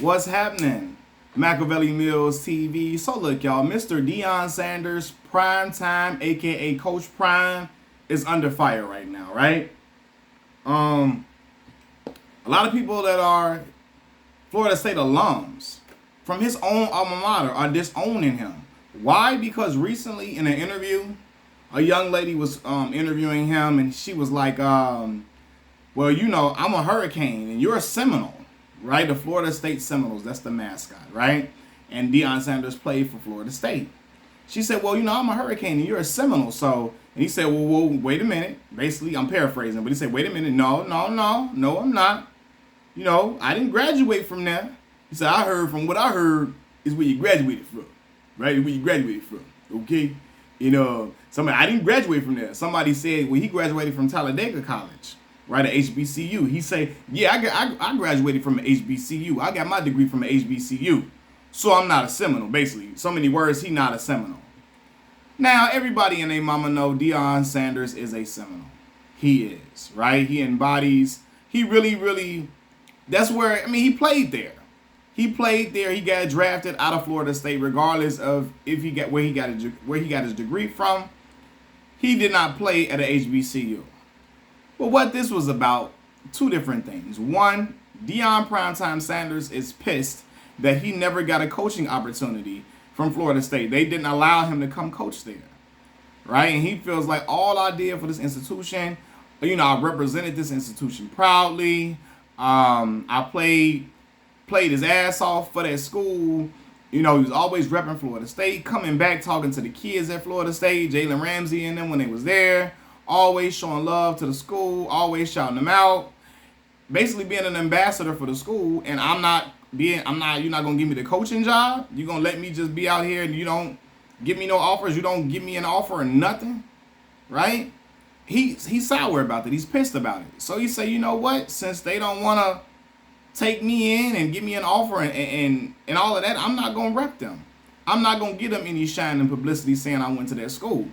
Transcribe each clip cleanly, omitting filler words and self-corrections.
What's happening? Machiavelli Mills TV. So look, y'all, Mr. Deion Sanders, Prime Time, aka Coach Prime, is under fire right now, right? A lot of people that are Florida State alums from his own alma mater are disowning him. Why? Because recently in an interview, a young lady was interviewing him, and she was like, well, you know, I'm a Hurricane and you're a Seminole, right? The Florida State Seminoles, that's the mascot, right? And Deion Sanders played for Florida State. She said, well, you know, I'm a Hurricane and you're a Seminole. So, and he said, well, wait a minute. Basically, I'm paraphrasing, but he said, wait a minute. No, I'm not. You know, I didn't graduate from there. He said, I heard from what I heard is where you graduated from, right? Where you graduated from, okay? You know, I didn't graduate from there. Somebody said, well, he graduated from Talladega College, right, at HBCU. He said, yeah, I graduated from HBCU. I got my degree from HBCU. So I'm not a Seminole, basically. So many words, he not a Seminole. Now, everybody and their mama know Deion Sanders is a Seminole. He is, right? He really, that's where, he played there. He got drafted out of Florida State, regardless of if he got where he got his degree from. He did not play at an HBCU. But what this was about, two different things. One, Deion Primetime Sanders is pissed that he never got a coaching opportunity from Florida State. They didn't allow him to come coach there, right? And he feels like all I did for this institution, you know, I represented this institution proudly. I played his ass off for that school. You know, he was always repping Florida State, coming back, talking to the kids at Florida State, Jalen Ramsey and them when they was there, always showing love to the school, always shouting them out, basically being an ambassador for the school. And you're not going to give me the coaching job. You're going to let me just be out here and you don't give me no offers. You don't give me an offer or nothing, right? He's sour about that. He's pissed about it. So he said, you know what? Since they don't want to take me in and give me an offer and all of that, I'm not going to rep them. I'm not going to give them any shine and publicity saying I went to that school.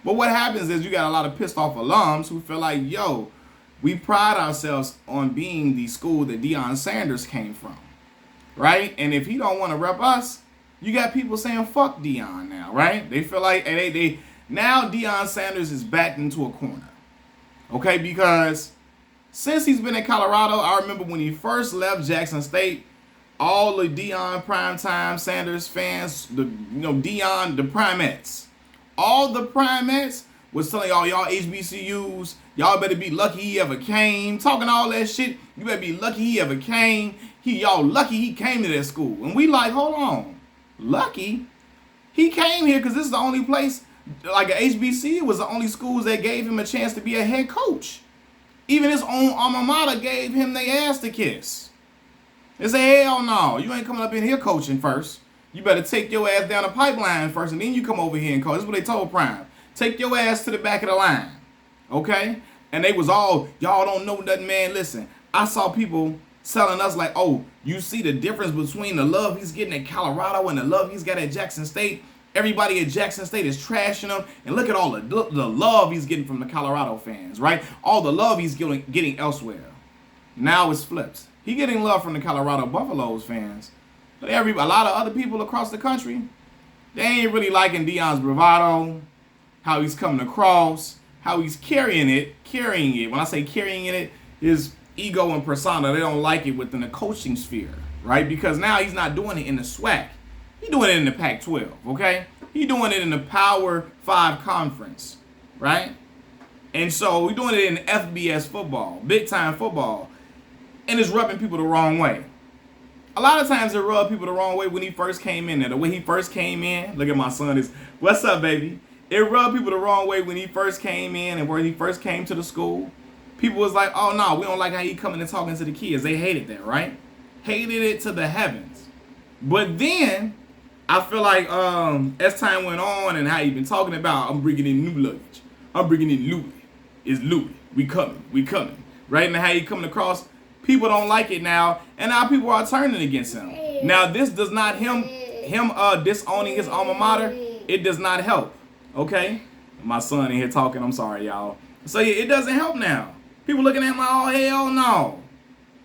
But what happens is you got a lot of pissed off alums who feel like, yo, we pride ourselves on being the school that Deion Sanders came from, right? And if he don't want to rep us, you got people saying fuck Deion now, right? They feel like now Deion Sanders is backed into a corner, okay? Because since he's been in Colorado, I remember when he first left Jackson State, all the Deion Primetime Sanders fans, Deion, the Primettes, all the Primettes was telling y'all HBCUs, y'all better be lucky he ever came, talking all that shit. You better be lucky he ever came. Y'all lucky he came to that school. And we like, hold on, lucky? He came here because this is the only place, like a HBCU was the only schools that gave him a chance to be a head coach. Even his own alma mater gave him their ass to kiss. They say, hell no, you ain't coming up in here coaching first. You better take your ass down the pipeline first, and then you come over here and coach. That's what they told Prime. Take your ass to the back of the line, okay? And they was all, y'all don't know nothing, man. Listen, I saw people telling us like, oh, you see the difference between the love he's getting at Colorado and the love he's got at Jackson State? Everybody at Jackson State is trashing him. And look at all the love he's getting from the Colorado fans, right? All the love he's getting elsewhere. Now it's flipped. He getting love from the Colorado Buffaloes fans. But a lot of other people across the country, they ain't really liking Deion's bravado, how he's coming across, how he's carrying it. When I say carrying it, his ego and persona, they don't like it within the coaching sphere, right? Because now he's not doing it in the SWAC. He's doing it in the Pac-12, okay? He's doing it in the Power 5 conference, right? And so we're doing it in FBS football, big-time football, and it's rubbing people the wrong way. A lot of times it rubbed people the wrong way when he first came in there. The way he first came in, look at my son is, what's up, baby? It rubbed people the wrong way when he first came in and where he first came to the school. People was like, oh, no, we don't like how he coming and talking to the kids. They hated that, right? Hated it to the heavens. But then I feel like as time went on and how he been talking about, I'm bringing in new luggage. I'm bringing in Louis. It's Louis. We coming. Right? And how he coming across, people don't like it now. And now people are turning against him. Now this does not him disowning his alma mater. It does not help. Okay? My son in here talking. I'm sorry, y'all. So yeah, it doesn't help now. People looking at my, oh, hell no.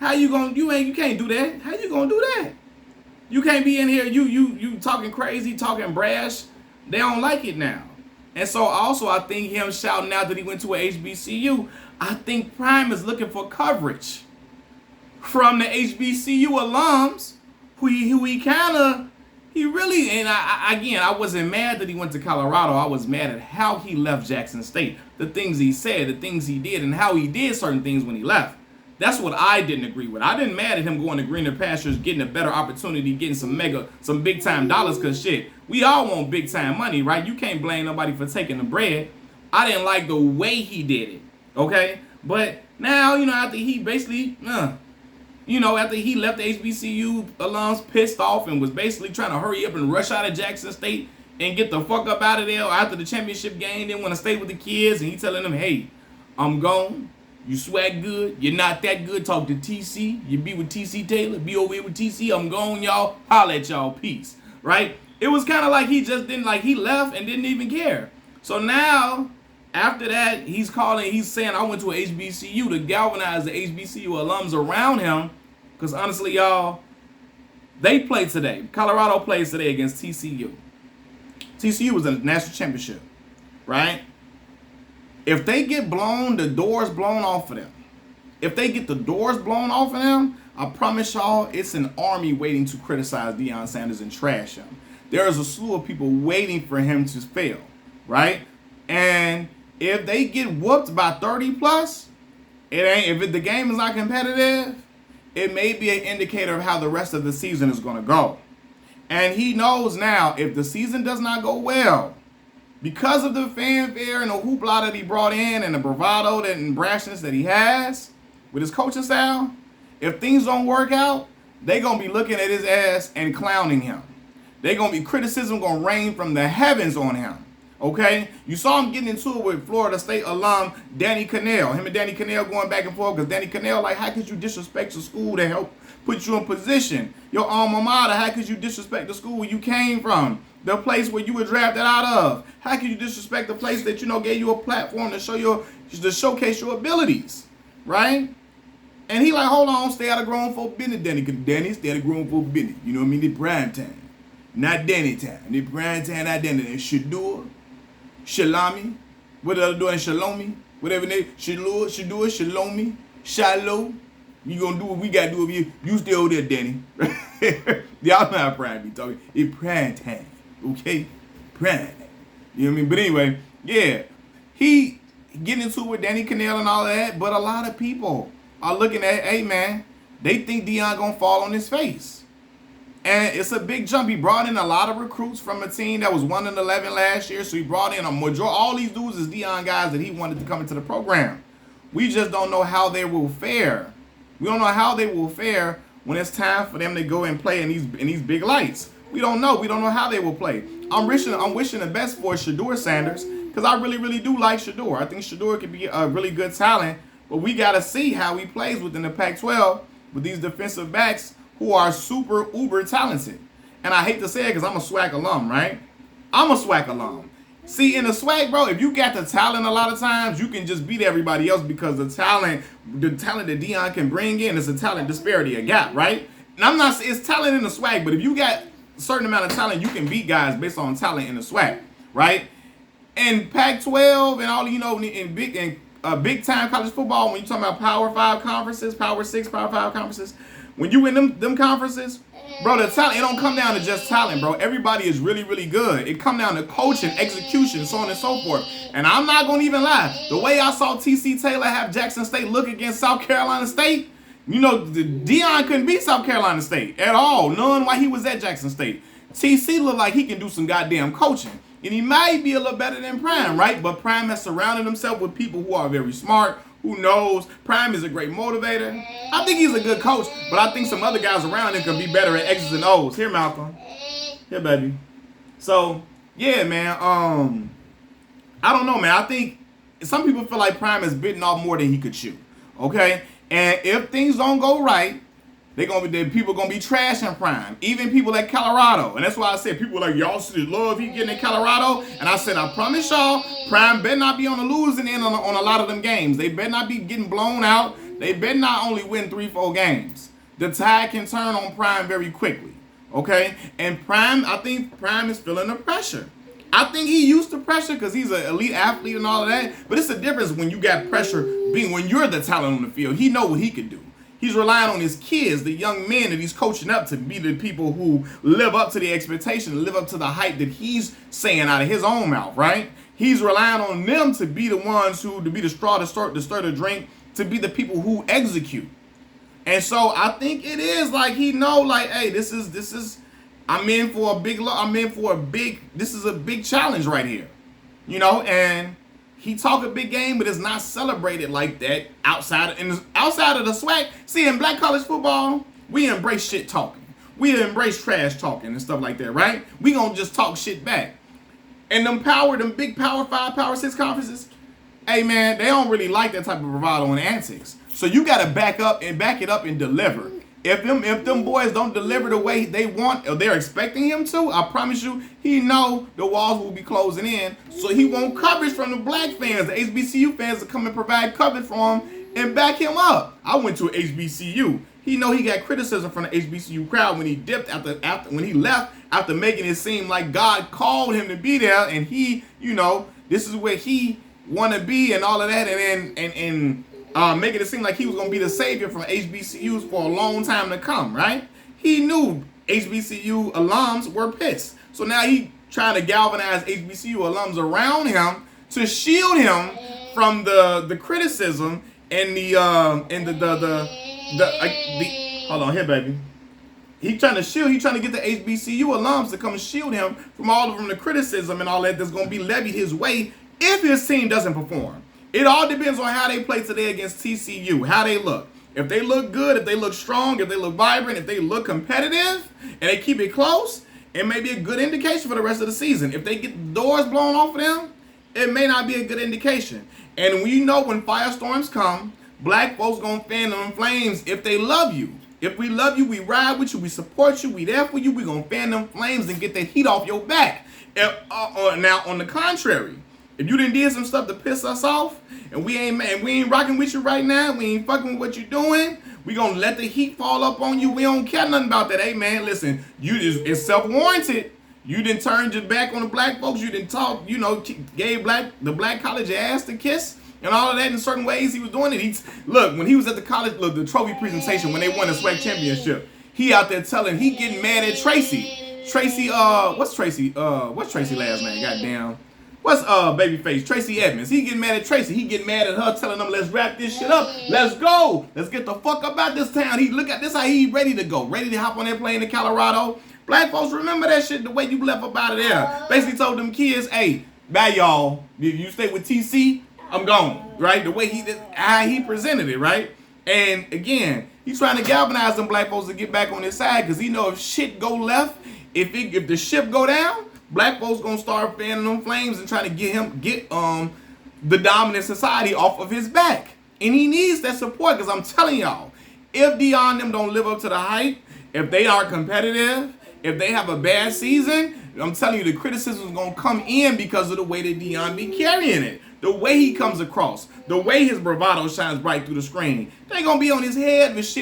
How you gonna, you can't do that. How you gonna do that? You can't be in here, you talking crazy, talking brash. They don't like it now. And so also I think him shouting out that he went to a HBCU, I think Prime is looking for coverage from the HBCU alums who he really, and I wasn't mad that he went to Colorado. I was mad at how he left Jackson State, the things he said, the things he did, and how he did certain things when he left. That's what I didn't agree with. I didn't mad at him going to greener pastures, getting a better opportunity, getting some big time dollars, cause shit, we all want big time money, right? You can't blame nobody for taking the bread. I didn't like the way he did it, okay? But now, after he basically, after he left the HBCU alums pissed off and was basically trying to hurry up and rush out of Jackson State and get the fuck up out of there after the championship game, didn't want to stay with the kids, and he telling them, hey, I'm gone. You swag good. You're not that good. Talk to TC. You be with TC Taylor. Be over here with TC. I'm gone, y'all. Holla at y'all. Peace. Right? It was kind of like he just didn't, like he left and didn't even care. So now, after that, he's saying, I went to a HBCU to galvanize the HBCU alums around him. Because honestly, y'all, they played today. Colorado plays today against TCU. TCU was in the national championship. Right? If they get the doors blown off of them, if they get the doors blown off of them, I promise y'all, it's an army waiting to criticize Deion Sanders and trash him. There is a slew of people waiting for him to fail, right? And if they get whooped by 30 plus, if the game is not competitive, it may be an indicator of how the rest of the season is going to go. And he knows now, if the season does not go well, because of the fanfare and the hoopla that he brought in and the bravado and brashness that he has with his coaching style, if things don't work out, they're going to be looking at his ass and clowning him. They're going to be criticism going to rain from the heavens on him. Okay? You saw him getting into it with Florida State alum Danny Cannell. Him and Danny Cannell going back and forth because Danny Cannell, like, how could you disrespect your school to help put you in position? Your alma mater, how could you disrespect the school where you came from? The place where you were drafted out of. How can you disrespect the place that gave you a platform to showcase your abilities, right? And he like, hold on, stay out of grown folk business, Danny, stay out of grown folk business. You know what I mean? The prime time, not Danny time. The prime time, not Danny. And Shadur, Shalami, what the other doing? Shalomi, whatever they Shadur, Shalomi, Shalom. You gonna do what we gotta do over here. You stay over there, Danny. Y'all know how prime be talking. It's prime time. Okay, prime. You know what I mean? But anyway, yeah, he getting into it with Danny Cannell and all of that. But a lot of people are looking at, hey man, they think Deion gonna fall on his face, and it's a big jump. He brought in a lot of recruits from a team that was 1-11 last year, so he brought in a majority. All these dudes is Deion guys that he wanted to come into the program. We just don't know how they will fare. We don't know how they will fare when it's time for them to go and play in these big lights. We don't know. We don't know how they will play. I'm wishing the best for Shadur Sanders because I really, really do like Shadur. I think Shadur could be a really good talent, but we got to see how he plays within the Pac-12 with these defensive backs who are super, uber talented. And I hate to say it because I'm a SWAC alum, right? I'm a SWAC alum. See, in the SWAC, bro, if you got the talent a lot of times, you can just beat everybody else because the talent that Deion can bring in is a talent disparity, a gap, right? And I'm not saying it's talent in the SWAC, but if you got a certain amount of talent, you can beat guys based on talent in the SWAC, right? And Pac-12 and all, in big time college football, when you talking about Power 5 conferences, Power 6, Power 5 conferences, when you win them conferences, bro, the talent, it don't come down to just talent, bro. Everybody is really, really good. It come down to coaching, execution, so on and so forth. And I'm not going to even lie. The way I saw TC Taylor have Jackson State look against South Carolina State, Deion couldn't beat South Carolina State at all. None while he was at Jackson State. TC looked like he can do some goddamn coaching. And he might be a little better than Prime, right? But Prime has surrounded himself with people who are very smart, who knows. Prime is a great motivator. I think he's a good coach, but I think some other guys around him can be better at X's and O's. Here, Malcolm. Here, baby. So, yeah, man. I don't know, man. I think some people feel like Prime is bitten off more than he could chew. Okay? And if things don't go right, people gonna be trashing Prime. Even people at Colorado. And that's why I said people like, y'all should love he getting in Colorado. And I said, I promise y'all, Prime better not be on the losing end on a lot of them games. They better not be getting blown out. They better not only win 3-4 games. The tide can turn on Prime very quickly. Okay? And Prime, I think Prime is feeling the pressure. I think he used to pressure because he's an elite athlete and all of that. But it's a difference when you got pressure when you're the talent on the field. He know what he can do. He's relying on his kids, the young men that he's coaching up to be the people who live up to the expectation, live up to the hype that he's saying out of his own mouth, right? He's relying on them to be the ones to be the straw to stir the drink, to be the people who execute. And so I think it is like he know, like, hey, this is this is a big challenge right here. You know, and he talk a big game, but it's not celebrated like that outside of the swag. See, in black college football, we embrace shit talking. We embrace trash talking and stuff like that, right? We gonna just talk shit back. And them big Power 5, Power 6 conferences, hey man, they don't really like that type of bravado and antics. So you gotta back it up and deliver. If them boys don't deliver the way they want or they're expecting him to, I promise you, he know the walls will be closing in. So he won't coverage from the black fans, the HBCU fans to come and provide coverage for him and back him up. I went to a HBCU. He know he got criticism from the HBCU crowd when he dipped when he left after making it seem like God called him to be there, and he, you know, this is where he want to be and all of that, and making it seem like he was going to be the savior from HBCUs for a long time to come, right? He knew HBCU alums were pissed. So now he trying to galvanize HBCU alums around him to shield him from the criticism and hold on here, baby. He trying to get the HBCU alums to come and shield him from all of them, the criticism and all that that's going to be levied his way if his team doesn't perform. It all depends on how they play today against TCU, how they look. If they look good, if they look strong, if they look vibrant, if they look competitive, and they keep it close, it may be a good indication for the rest of the season. If they get the doors blown off of them, it may not be a good indication. And we know when firestorms come, black folks gonna fan them flames if they love you. If we love you, we ride with you, we support you, we there for you, we gonna fan them flames and get that heat off your back. Now, on the contrary, if you done did some stuff to piss us off, and we ain't rocking with you right now, we ain't fucking with what you doing, we gonna let the heat fall up on you. We don't care nothing about that. Hey man, listen, it's self-warranted. You done turned your back on the black folks. You done talk, you know, gave the black college ass to kiss and all of that in certain ways. He was doing it. Look, when he was at the college, the trophy presentation when they won the SWAC championship, he out there he getting mad at Tracy. What's Tracy's last name? Goddamn. What's babyface? Tracy Edmonds. He getting mad at Tracy. He getting mad at her, telling them, let's wrap this shit up. Let's go. Let's get the fuck up out this town. Look at this, how he ready to go. Ready to hop on that plane to Colorado. Black folks remember that shit the way you left up out of there. Basically told them kids, hey, bye y'all. If you stay with TC, I'm gone. Right? The way how he presented it, right? And again, he's trying to galvanize them black folks to get back on his side, because he know if shit go left, if the ship go down, black folks gonna start fanning them flames and trying to get the dominant society off of his back. And he needs that support, because I'm telling y'all, if Deion them don't live up to the hype, if they aren't competitive, if they have a bad season, I'm telling you, the criticism is gonna come in because of the way that Deion be carrying it. The way he comes across, the way his bravado shines bright through the screen. They gonna be on his head if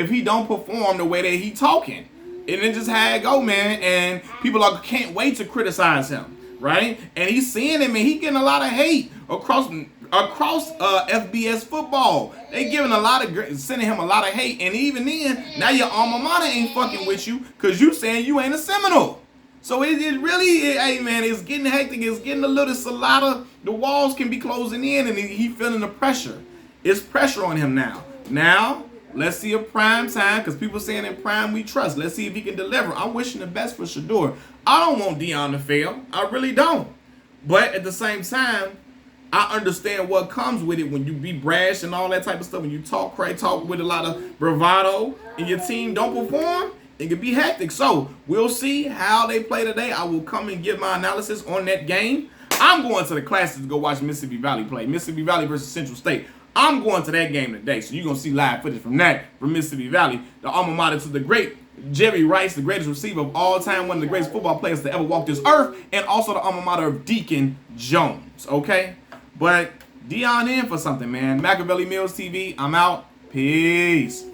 he don't perform the way that he talking. And it's just how it go, man. And people can't wait to criticize him, right? And he's seeing it, man. He getting a lot of hate across FBS football. They sending him a lot of hate. And even then, now your alma mater ain't fucking with you because you saying you ain't a Seminole. So it really, hey man, it's getting hectic. It's getting a little salada. The walls can be closing in, and he feeling the pressure. It's pressure on him now. Now, let's see a prime time, because people saying in prime we trust. Let's see if he can deliver. I'm wishing the best for Shador. I don't want Deion to fail. I really don't. But at the same time, I understand what comes with it when you be brash and all that type of stuff. When you talk with a lot of bravado, and your team don't perform, it can be hectic. So we'll see how they play today. I will come and give my analysis on that game. I'm going to the classes to go watch Mississippi Valley play. Mississippi Valley versus Central State. I'm going to that game today, so you're going to see live footage from Mississippi Valley, the alma mater to the great Jerry Rice, the greatest receiver of all time, one of the greatest football players to ever walk this earth, and also the alma mater of Deacon Jones, okay? But Deion in for something, man. Machiavelli Mills TV, I'm out. Peace.